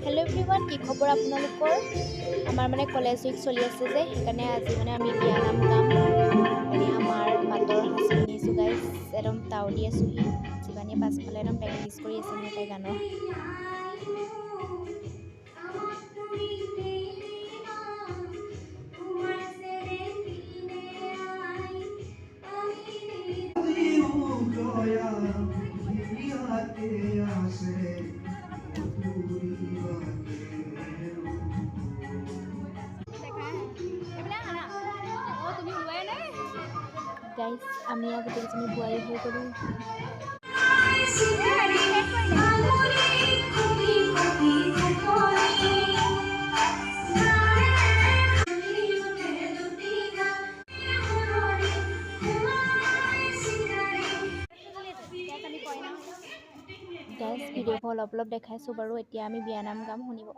Hello' everyone, কি খবৰ আপোনালোকৰ? আমাৰ মানে কলেজ উইক চলি আছে যে, সেইকাৰণে আজি মানে আমি বিয়ানাম গাম। সেইকাৰণে আমাৰ পাতৰ সাজ পিন্ধিছোঁ গাইজ, একদম তাও দি আছোঁহি। শিৱানীয়ে পাছফালে একদম প্ৰেক্টিচ কৰি আছে মানে তাই গানৰ। গাইজ, আমি আৰু গোটেইকেইজনী বোৱাৰী হৈ গ'লোঁ। গাইজ, ভিডিঅ'বোৰ অলপ অলপ দেখাইছোঁ বাৰু। এতিয়া আমি বিয়ানাম গাম, শুনিব।